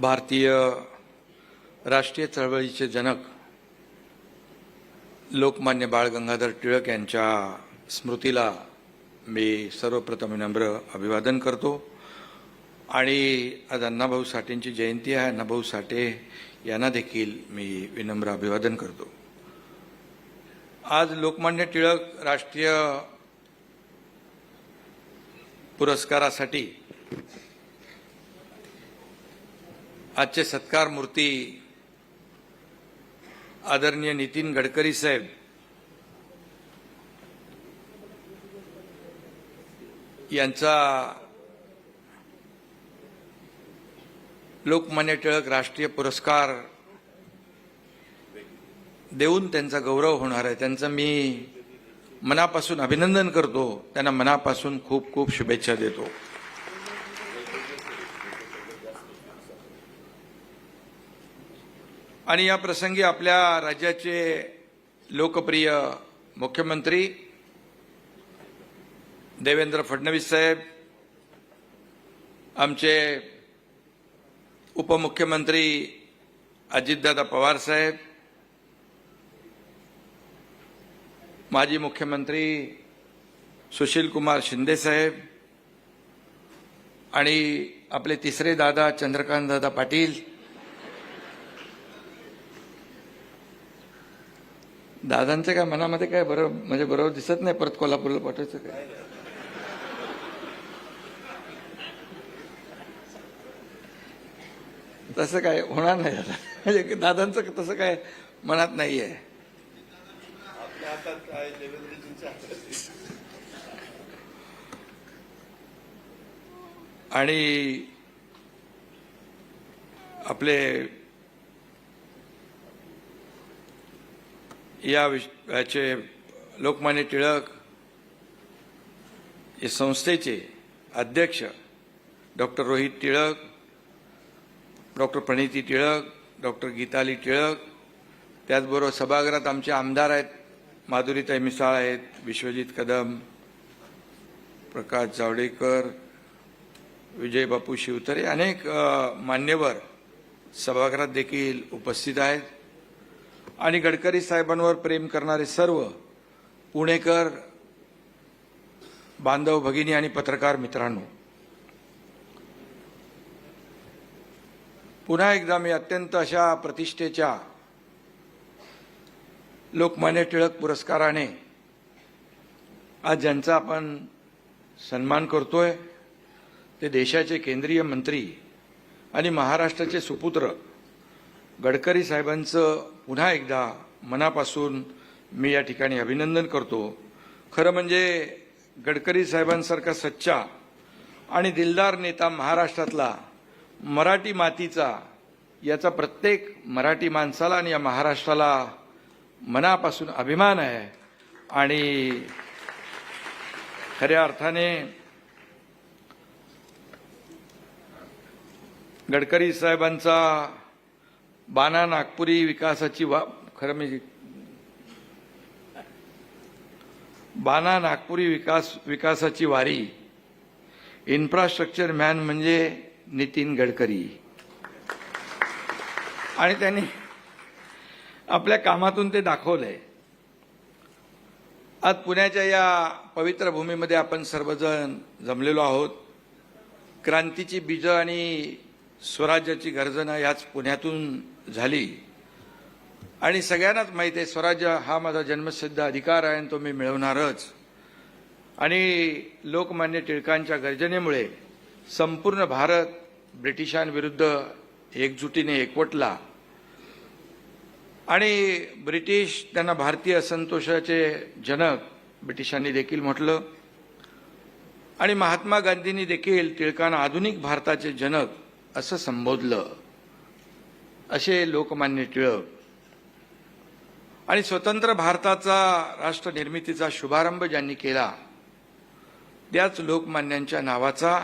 भारतीय राष्ट्रीय चळवळीचे जनक लोकमान्य बाळ गंगाधर टिळक यांच्या स्मृतीला मी सर्वप्रथम विनम्र अभिवादन करतो आणि आज अण्णाभाऊ साठेंची जयंती आहे. अण्णाभाऊ साठे यांना देखील मी विनम्र अभिवादन करतो. आज लोकमान्य टिळक राष्ट्रीय पुरस्कारासाठी आजचे सत्कार मूर्ती आदरणीय नितीन गडकरी साहेब यांचा लोकमान्य टिळक राष्ट्रीय पुरस्कार देऊन त्यांचा गौरव होणार आहे. त्यांचं मी मनापासून अभिनंदन करतो. त्यांना मनापासून खूप खूप शुभेच्छा देतो. आणि या प्रसंगी आपल्या राज्याचे लोकप्रिय मुख्यमंत्री देवेंद्र फडणवीस साहेब, आमचे उपमुख्यमंत्री अजितदादा पवार साहेब, माजी मुख्यमंत्री सुशीलकुमार शिंदे साहेब आणि आपले तिसरे दादा चंद्रकांत दादा पाटील, दादांचं काय मनामध्ये काय बरोबर दिसत नाही. परत कोल्हापूरला पाठवायचं काय? तसं काय होणार नाही दादा, म्हणजे दादांचं तसं काय मनात नाहीये. आणि आपले याचे लोकमान्य टिळक या संस्थेचे अध्यक्ष doctor Rohit Tilak, doctor Praniti Tilak, doctor Geetali Tilak, त्याचबरोबर सभागृहात आमचे आमदार आहेत, माधुरीताई मिसाळ आहेत, विश्वजित कदम, प्रकाश जावडेकर, विजय बापू शिवतरे, अनेक मान्यवर सभागृहात देखील उपस्थित आहेत. आणि गडकरी साहेबांवर प्रेम करणारे सर्व पुणेकर बांधव भगिनी आणि पत्रकार मित्रांनो, पुन्हा एकदा मी अत्यंत अशा प्रतिष्ठेच्या लोकमान्य टिळक पुरस्काराने आज ज्यांचा आपण सन्मान करतोय ते देशाचे केंद्रीय मंत्री आणि महाराष्ट्राचे सुपुत्र गडकरी साहेबांचं पुन्हा एकदा मनापासून मी या ठिकाणी अभिनंदन करतो. खरं म्हणजे गडकरी साहेबांसारखा सच्चा आणि दिलदार नेता महाराष्ट्रातला, मराठी मातीचा, याचा प्रत्येक मराठी माणसाला आणि या महाराष्ट्राला मनापासून अभिमान आहे. आणि खऱ्या अर्थाने गडकरी साहेबांचा बाणा नागपुरी विकासाची बाणा नागपुरी विकासाची वारी, इन्फ्रास्ट्रक्चर मॅन म्हणजे नितीन गडकरी. आणि त्यांनी आपल्या कामातून ते दाखवलंय. आज पुण्याच्या या पवित्र भूमीमध्ये आपण सर्वजण जमलेलो आहोत. क्रांतीची बीजं आणि स्वराज्याची गर्जना याच पुण्यातून झाली. आणि सगळ्यांनाच माहिती आहे स्वराज्य हा माझा जन्मसिद्ध अधिकार आहे आणि तो मी मिळवणारच. आणि लोकमान्य टिळकांच्या गर्जनेमुळे संपूर्ण भारत ब्रिटिशांविरुद्ध एकजुटीने एकवटला आणि ब्रिटिश त्यांना भारतीय असंतोषाचे जनक ब्रिटिशांनी देखील म्हटलं. आणि महात्मा गांधींनी देखील टिळकांना आधुनिक भारताचे जनक असं संबोधलं. असे लोकमान्य टिळक. आणि स्वतंत्र भारताचा राष्ट्र निर्मितीचा शुभारंभ ज्यांनी केला त्याच लोकमान्यांच्या नावाचा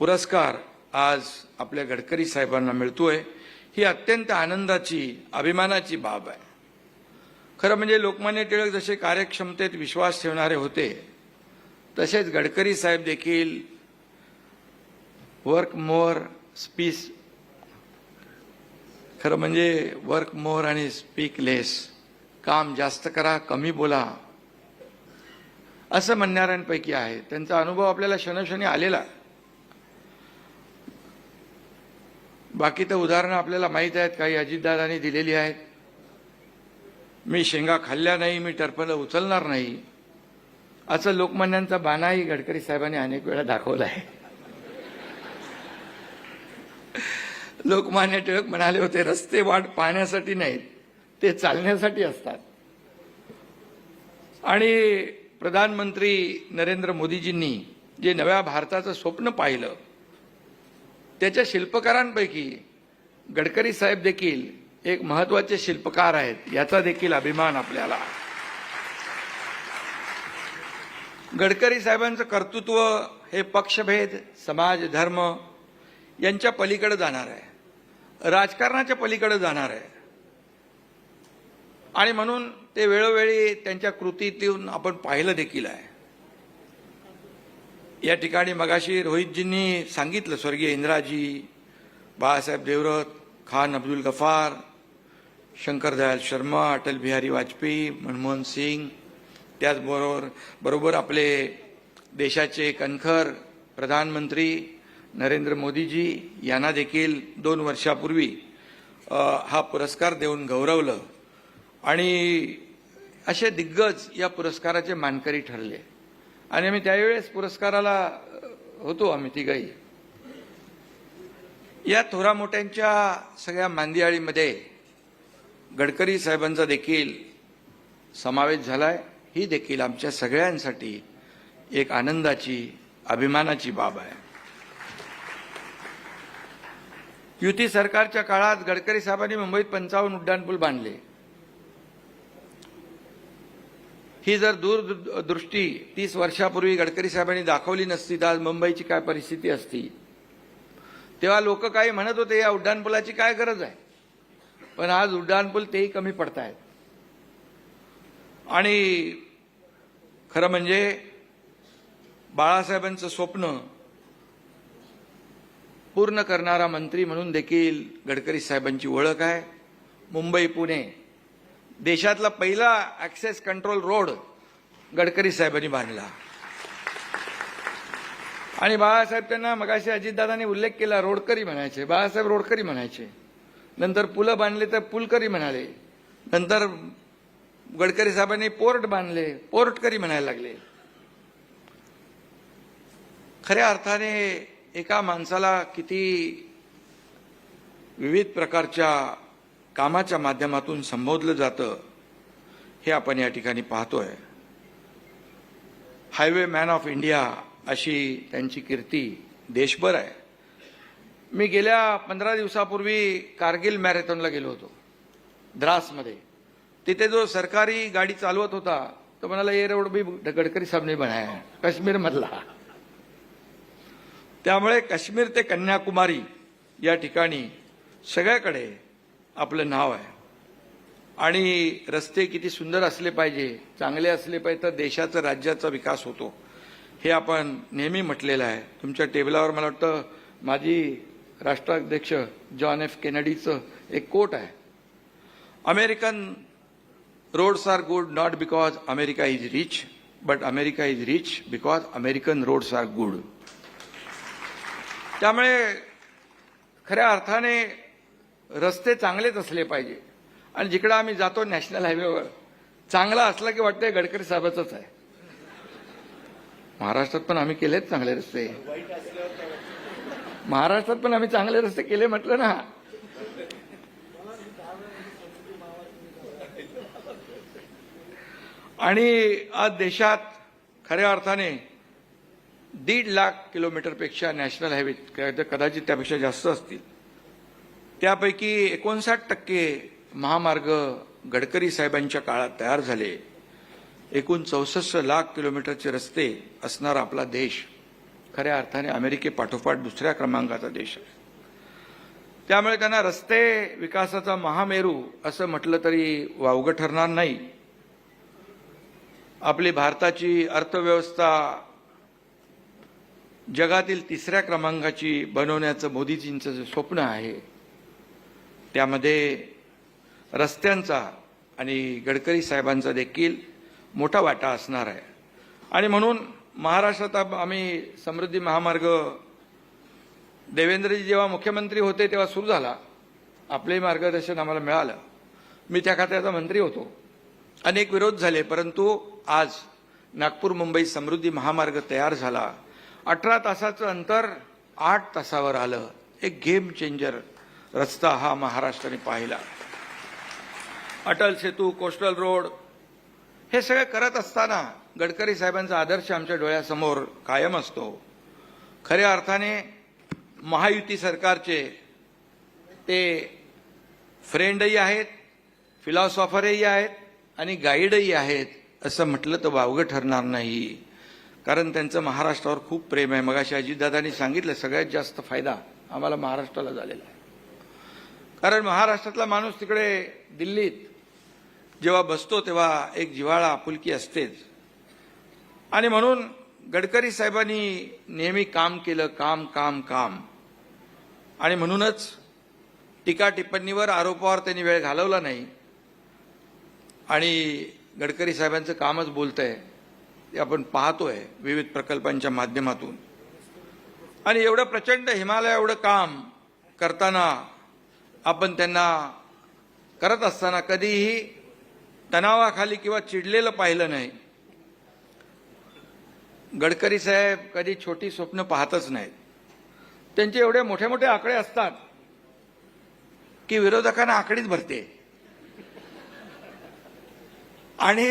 पुरस्कार आज आपल्या गडकरी साहेबांना मिळतोय. ही अत्यंत आनंदाची, अभिमानाची बाब आहे. खरं म्हणजे लोकमान्य टिळक जसे कार्यक्षमतेत विश्वास ठेवणारे होते तसेच गडकरी साहेब देखील वर्क मोर, खरं म्हणजे वर्क मोर आणि स्पीक लेस, काम जास्त करा कमी बोला, असं म्हणणाऱ्यांपैकी आहे. त्यांचा अनुभव आपल्याला क्षणोक्षणी आलेला आहे. बाकी तर उदाहरणं आपल्याला माहीत आहेत, काही अजितदादांनी दिलेली आहेत. मी शेंगा खाल्ल्या नाही, मी टरफलं उचलणार नाही, असं लोकमान्यांचा बाणाही गडकरी साहेबांनी अनेक वेळा दाखवला आहे. लोकमान्य टिळक म्हणाले होते, रस्ते वाट पाहण्यासाठी नाहीत, ते चालण्यासाठी असतात. आणि प्रधानमंत्री नरेंद्र मोदीजींनी जे नव्या भारताचं स्वप्न पाहिलं, त्याच्या शिल्पकारांपैकी गडकरी साहेब देखील एक महत्त्वाचे शिल्पकार आहेत, याचा देखील अभिमान आपल्याला. गडकरी साहेबांचं कर्तृत्व हे पक्षभेद, समाज, धर्म यांच्या पलीकडे जाणार आहे, राजकारणाच्या पलीकडे जाणार आहे. आणि म्हणून ते वेळोवेळी त्यांच्या कृतीतून आपण पाहिलं देखील आहे. या ठिकाणी मगाशी रोहितजींनी सांगितलं, स्वर्गीय इंदिराजी, बाळासाहेब देवरत, खान अब्दुल गफार, शंकरदयाल शर्मा, अटल बिहारी वाजपेयी, मनमोहन सिंग, त्याचबरोबर आपले देशाचे कणखर प्रधानमंत्री नरेंद्र मोदीजी यांना देखील 2 वर्षापूर्वी हा पुरस्कार देऊन गौरवलं. आणि असे दिग्गज या पुरस्काराचे मानकरी ठरले. आणि आम्ही त्यावेळेस पुरस्काराला होतो, आम्ही तिघही. या थोरा मोठ्यांच्या सगळ्या मांदियाळीमध्ये गडकरी साहेबांचा देखील समावेश झालाय. ही देखील आमच्या सगळ्यांसाठी एक आनंदाची, अभिमानाची बाब आहे. युती सरकारच्या काळात गडकरी साहेबांनी मुंबईत 55 उड्डाणपूल बांधले. ही जर दूरदृष्टी 30 वर्षापूर्वी गडकरी साहेबांनी दाखवली नसती तर आज मुंबईची काय परिस्थिती असती. तेव्हा लोक काही म्हणत होते, या उड्डाणपुलाची काय गरज आहे, पण आज उड्डाणपूल तेही कमी पडतायत. आणि खरं म्हणजे बाळासाहेबांचं स्वप्न पूर्ण करणारा मंत्री म्हणून देखील गडकरी साहेबांची ओळख आहे. मुंबई पुणे देशातला पहिला ऍक्सेस कंट्रोल रोड गडकरी साहेबांनी बांधला. आणि बाळासाहेब त्यांना मगाशी अजितदादांनी उल्लेख केला, रोडकरी म्हणायचे. बाळासाहेब रोडकरी म्हणायचे. नंतर पुलं बांधले तर पुलकरी म्हणाले. नंतर गडकरी साहेबांनी पोर्ट बांधले, पोर्टकरी म्हणायला लागले. खऱ्या अर्थाने एका माणसाला किती विविध प्रकारच्या कामाच्या माध्यमातून संबोधलं जातं हे आपण या ठिकाणी पाहतोय. हायवे मॅन ऑफ इंडिया अशी त्यांची कीर्ती देशभर आहे. मी गेल्या 15 दिवसापूर्वी कारगिल मॅरेथॉनला गेलो होतो द्रासमध्ये. तिथे जो सरकारी गाडी चालवत होता तो म्हणाला, ये रोड भी गडकरी साहेबने बनाया है, काश्मीरमधला. त्यामुळे काश्मीर ते कन्याकुमारी या ठिकाणी सगळ्याकडे आपलं नाव आहे. आणि रस्ते किती सुंदर असले पाहिजे, चांगले असले पाहिजे तर देशाचा, राज्याचा विकास होतो, हे आपण नेहमी म्हटलेलं आहे. तुमच्या टेबलावर मला वाटतं माजी राष्ट्राध्यक्ष जॉन एफ केनेडीचं एक कोट आहे, American roads are good not because America is rich, but America is rich because American roads are good. त्यामुळे खऱ्या अर्थाने रस्ते चांगलेच असले पाहिजे. आणि जिकडे आम्ही जातो नॅशनल हायवेवर, चांगला असला की वाटतंय गडकरी साहेबाचंच आहे. महाराष्ट्रात पण आम्ही केलेत चांगले रस्ते, महाराष्ट्रात पण आम्ही चांगले रस्ते केले म्हटलं ना. आणि आज देशात खऱ्या अर्थाने 1.5 लाख किलोमीटरपेक्षा नॅशनल हायवे, कदाचित त्यापेक्षा जास्त असतील. त्यापैकी 59% महामार्ग गडकरी साहेबांच्या काळात तयार झाले. एकूण 64 लाख किलोमीटरचे रस्ते असणारा आपला देश खऱ्या अर्थाने अमेरिकेपाठोपाठ दुसऱ्या क्रमांकाचा देश आहे. त्यामुळे त्यांना रस्ते विकासाचा महामेरू असं म्हटलं तरी वावगं ठरणार नाही. आपली भारताची अर्थव्यवस्था जगातील 3ऱ्या क्रमांकाची बनवण्याचं मोदीजींचं जे स्वप्न आहे त्यामध्ये रस्त्यांचा आणि गडकरी साहेबांचा देखील मोठा वाटा असणार आहे. आणि म्हणून महाराष्ट्रात आम्ही समृद्धी महामार्ग देवेंद्रजी जेव्हा मुख्यमंत्री होते तेव्हा सुरू झाला. आपलेही मार्गदर्शन आम्हाला मिळालं. मी त्या खात्याचा मंत्री होतो. अनेक विरोध झाले, परंतु आज नागपूर मुंबई समृद्धी महामार्ग तयार झाला. 18 तासाचं अंतर 8 तासावर आलं. एक गेम चेंजर रस्ता हा महाराष्ट्राने पाहिला. अटल सेतू, कोस्टल रोड हे सगळं करत असताना गडकरी साहेबांचा आदर्श आमच्या डोळ्यासमोर कायम असतो. खऱ्या अर्थाने महायुती सरकारचे ते फ्रेंडही आहेत, फिलॉसॉफरही आहेत आणि गाईडही आहेत असं म्हटलं तर वावगं ठरणार नाही. कारण त्यांचं महाराष्ट्रावर खूप प्रेम आहे. मगाशी अजितदादांनी सांगितलं सगळ्यात जास्त फायदा आम्हाला महाराष्ट्राला झालेला आहे. कारण महाराष्ट्रातला माणूस तिकडे दिल्लीत जेव्हा बसतो तेव्हा एक जिव्हाळा आपुलकी असतेच. आणि म्हणून गडकरी साहेबांनी नेहमी काम केलं, काम काम काम. आणि म्हणूनच टीका टिप्पणीवर, आरोपावर त्यांनी वेळ घालवला नाही. आणि गडकरी साहेबांचं कामच बोलतंय ते आपण पाहतोय विविध प्रकल्पांच्या माध्यमातून. आणि एवढं प्रचंड हिमालय एवढं काम करताना आपण त्यांना करत असताना कधीही तणावाखाली किंवा चिडलेलं पाहिलं नाही. गडकरी साहेब कधी छोटी स्वप्न पाहतच नाहीत. त्यांचे एवढे मोठे मोठे आकडे असतात की विरोधकांना आकडीच भरते. आणि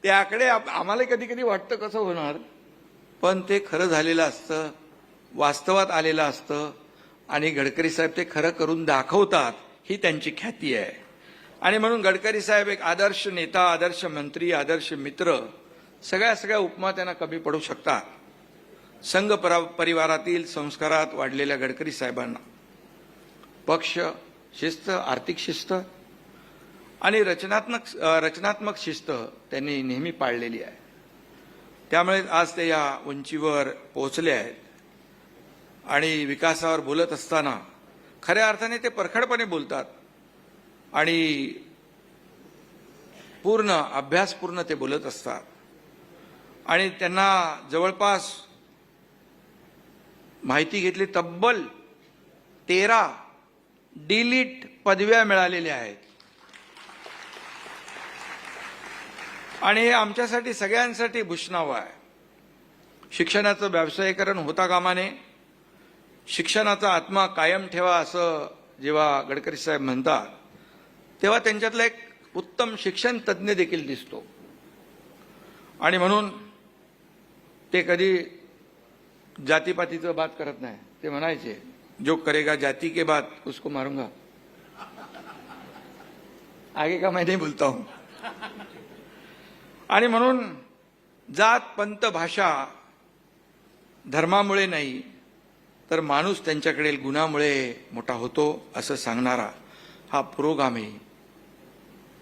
ते आकडे आम्हाला कधी कधी वाटतं कसं होणार, पण ते खरं झालेलं असतं, वास्तवात आलेलं असतं. आणि गडकरी साहेब ते खरं करून दाखवतात, ही त्यांची ख्याती आहे. आणि म्हणून गडकरी साहेब एक आदर्श नेता, आदर्श मंत्री, आदर्श मित्र, सगळ्या उपमा त्यांना कमी पडू शकतात. संघ परिवारातील संस्कारात वाढलेल्या गडकरी साहेबांना पक्ष शिस्त, आर्थिक शिस्त आणि रचनात्मक शिस्त त्यांनी नेहमी पाळलेली आहे. त्यामुळे आज ते या उंचीवर पोहोचले आहेत. आणि विकासावर बोलत असताना खऱ्या अर्थाने ते परखडपणे बोलतात आणि अभ्यासपूर्ण ते बोलत असतात. आणि त्यांना जवळपास माहिती घेतली तब्बल 13 डिलीट पदव्या मिळालेल्या आहेत. आणि हे आमच्यासाठी सगळ्यांसाठी भूषणावं आहे. शिक्षणाचं व्यावसायीकरण होता कामा नये. शिक्षणाचा आत्मा कायम ठेवा असं जेव्हा गडकरी साहेब म्हणतात तेव्हा त्यांच्यातला एक उत्तम शिक्षण तज्ज्ञ देखील दिसतो. आणि म्हणून ते कधी जातीपातीचं बात करत नाही. ते म्हणायचे जो करेगा जाती के बात उसको मारूंगा, आगे का मैं नहीं बोलता हूं. आणि म्हणून जात, पंत, भाषा धर्मामुळे नाही तर माणूस त्यांच्याकडे गुणामुळे मोठा होतो असं सांगणारा हा पुरोगामी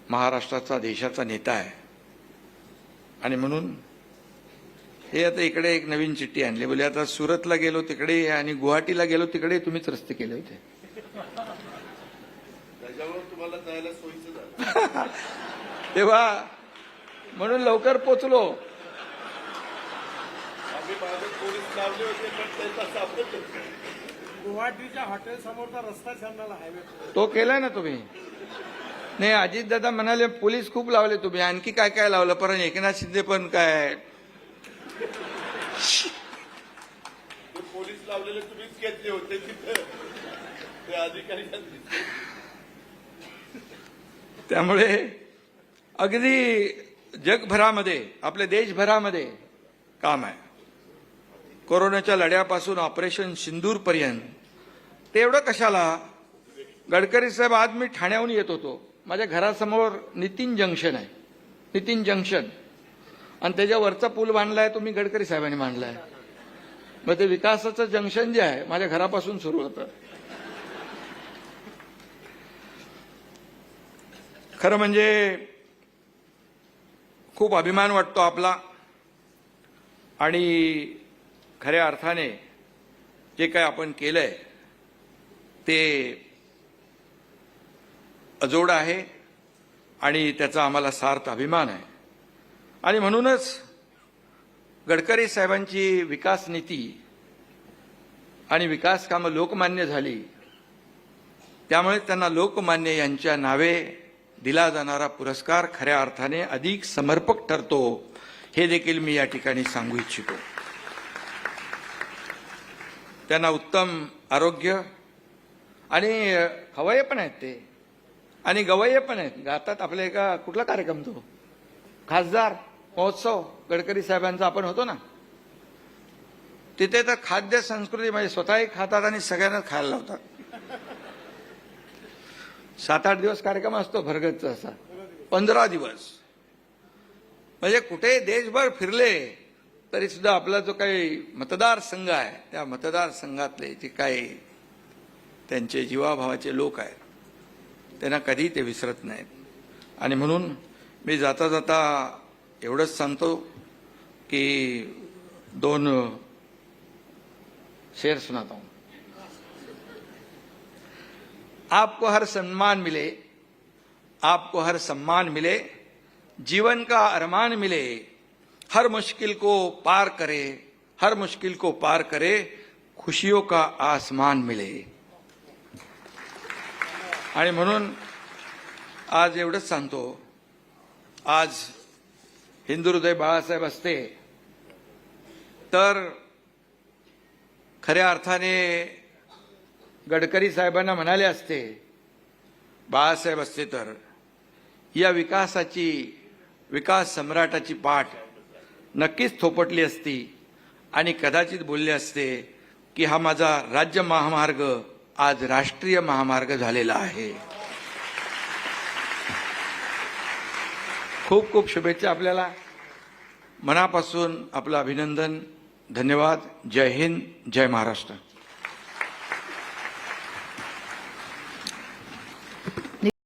महाराष्ट्राचा, देशाचा नेता आहे. आणि म्हणून हे आता इकडे एक नवीन चिठ्ठी आणली. बोले आता सुरतला गेलो तिकडे आणि गुवाहाटीला गेलो तिकडे तुम्हीच रस्ते केले होते. त्याच्यावर तुम्हाला जायला सोयीचं झालं. तेव्हा म्हणून लवकर पोचलो. आम्ही मागे पोलीस लावले होते पण त्यांचा सापडत गुवाहाटीच्या हॉटेल समोरचा रस्ता छानला हायवे तो केलाय ना तुम्ही. नाही, अजितदादा म्हणाले पोलीस खूप लावले तुम्ही, आणखी काय काय लावलं. पण एकनाथ शिंदे पण काय पोलीस लावलेले तुम्हीच घेतले होते तिथं ते अधिकारी. त्यामुळे अगदी जगभरामध्ये, आपल्या देशभरामध्ये काम आहे. कोरोनाच्या लढ्यापासून ऑपरेशन सिंदूर पर्यंत. ते एवढं कशाला. गडकरी साहेब, आज मी ठाण्याहून येत होतो. माझ्या घरासमोर नितीन जंक्शन आहे, नितीन जंक्शन. आणि त्याच्यावरचा पूल बांधलाय तो मी गडकरी साहेबांनी बांधलाय. मग ते विकासाचं जंक्शन जे आहे माझ्या घरापासून सुरू होतं. खरं म्हणजे खूप अभिमान वाटतो आपला. आणि खऱ्या अर्थाने जे काय आपण केलंय ते अजोड आहे आणि त्याचा आम्हाला सार्थ अभिमान आहे. आणि म्हणूनच गडकरी साहेबांची विकास नीती आणि विकास कामं लोकमान्य झाली, त्यामुळे त्यांना लोकमान्य यांच्या नावे दिला जाणारा पुरस्कार खऱ्या अर्थाने अधिक समर्पक ठरतो, हे देखील मी या ठिकाणी सांगू इच्छितो. त्यांना उत्तम आरोग्य आणि खवय्ये पण आहेत ते, आणि गवय्ये पण आहेत. गातात आपल्या एका कुठला कार्यक्रम तो खासदार महोत्सव गडकरी साहेबांचा आपण होतो ना, तिथे तर खाद्य संस्कृती म्हणजे स्वतःही खातात आणि सगळ्यांना खायला लावतात. 7-8 दिवस कार्यक्रम असतो भरगतचा असा, 15 दिवस. म्हणजे कुठे देशभर फिरले तरी सुद्धा आपला जो काही मतदारसंघ आहे, त्या मतदारसंघातले जे काही त्यांचे जीवाभावाचे लोक आहेत त्यांना कधी ते विसरत नाहीत. आणि म्हणून मी जाता जाता एवढंच सांगतो की 2 शेर सुनाता हूं. आपको हर सम्मान मिले, आपको हर सम्मान मिले, जीवन का अरमान मिले, हर मुश्किल को पार करे, हर मुश्किल को पार करे, खुशियों का आसमान मिले. आणि म्हणून आज एवढंच सांगतो, आज हिंदू हृदय बाळासाहेब असते तर खऱ्या अर्थाने गडकरी साहेबांना म्हणाले असते, बाळासाहेब असते तर या विकास सम्राटाची पाठ नक्कीच थोपटली असती आणि कदाचित बोलले असते की हा माझा राज्य महामार्ग आज राष्ट्रीय महामार्ग झालेला आहे. खूप खूप शुभेच्छा आपल्याला. मनापासून आपलं अभिनंदन. धन्यवाद. जय हिंद, जय महाराष्ट्र.